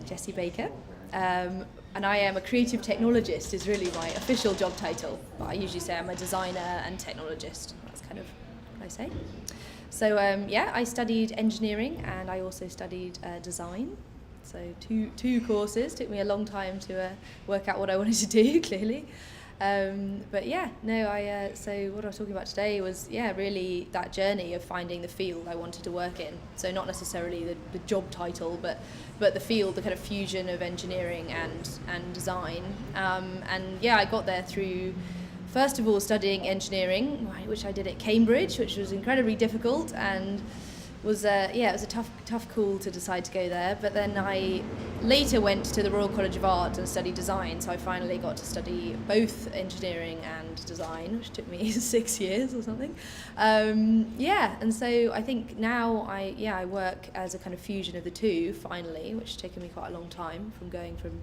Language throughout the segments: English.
Jessi Baker, and I am a creative technologist is really my official job title, but I usually say I'm a designer and technologist. That's kind of what I say. So I studied engineering and I also studied design. So two courses. Took me a long time to work out what I wanted to do, clearly. So what I was talking about today was really that journey of finding the field I wanted to work in. So not necessarily the job title, but the field, the kind of fusion of engineering and design. I got there through, first of all, studying engineering, which I did at Cambridge, which was incredibly difficult and was it was a tough call to decide to go there. But then I later went to the Royal College of Art and studied design, so I finally got to study both engineering and design, which took me 6 years or something. And so I think now I work as a kind of fusion of the two finally, which has taken me quite a long time, from going from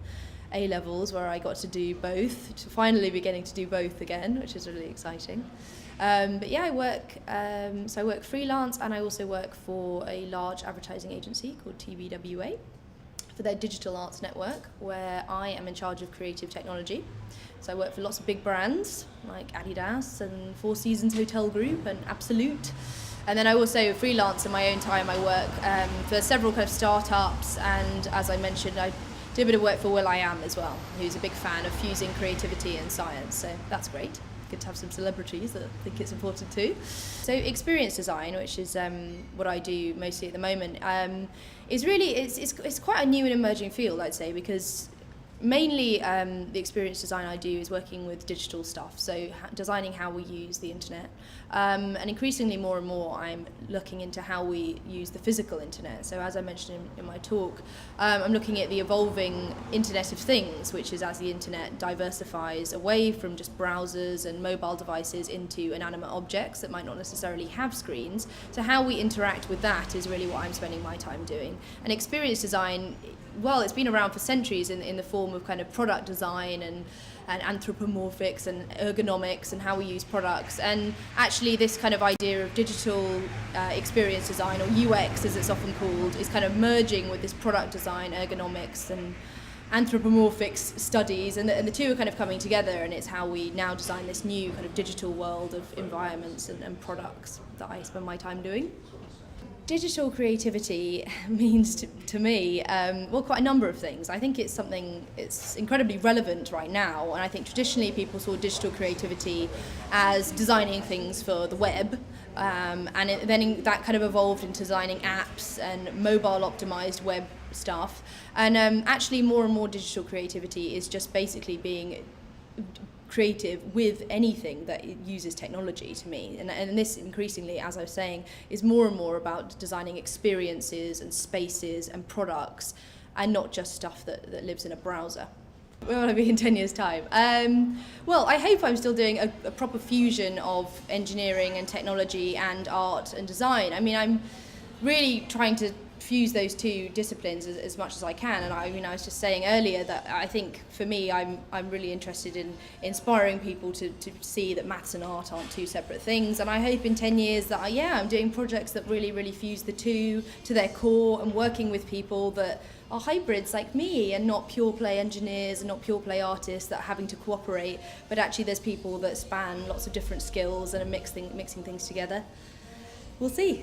A-levels where I got to do both to finally beginning to do both again, which is really exciting. I work freelance, and I also work for a large advertising agency called TBWA for their digital arts network, where I am in charge of creative technology. So I work for lots of big brands like Adidas and Four Seasons Hotel Group and Absolute. And then I also freelance in my own time. I work for several kind of startups, and as I mentioned, I do a bit of work for will.i.am as well, who's a big fan of fusing creativity and science, so that's great. Good to have some celebrities that think it's important too. So experience design, which is what I do mostly at the moment, is really it's quite a new and emerging field, I'd say, because mainly the experience design I do is working with digital stuff, so designing how we use the internet, and increasingly more and more I'm looking into how we use the physical internet. So as I mentioned in my talk, I'm looking at the evolving Internet of Things, which is as the internet diversifies away from just browsers and mobile devices into inanimate objects that might not necessarily have screens. So how we interact with that is really what I'm spending my time doing. And experience design, well, it's been around for centuries in the form of kind of product design and anthropomorphics and ergonomics and how we use products. And actually this kind of idea of digital experience design, or UX as it's often called, is kind of merging with this product design, ergonomics and anthropomorphics studies, and the two are kind of coming together, and it's how we now design this new kind of digital world of environments and products that I spend my time doing. Digital creativity means to me, quite a number of things. I think it's something, it's incredibly relevant right now, and I think traditionally people saw digital creativity as designing things for the web, then that kind of evolved into designing apps and mobile optimized web stuff. And actually more and more digital creativity is just basically being creative with anything that uses technology, to me, and this increasingly, as I was saying, is more and more about designing experiences and spaces and products, and not just stuff that lives in a browser. Where will I be in 10 years' time? I hope I'm still doing a proper fusion of engineering and technology and art and design. I mean, I'm really trying to fuse those two disciplines as much as I can, and I was just saying earlier that I think for me I'm really interested in inspiring people to see that maths and art aren't two separate things, and I hope in 10 years that I'm doing projects that really fuse the two to their core, and working with people that are hybrids like me and not pure play engineers and not pure play artists that are having to cooperate, but actually there's people that span lots of different skills and are mixing things together. We'll see.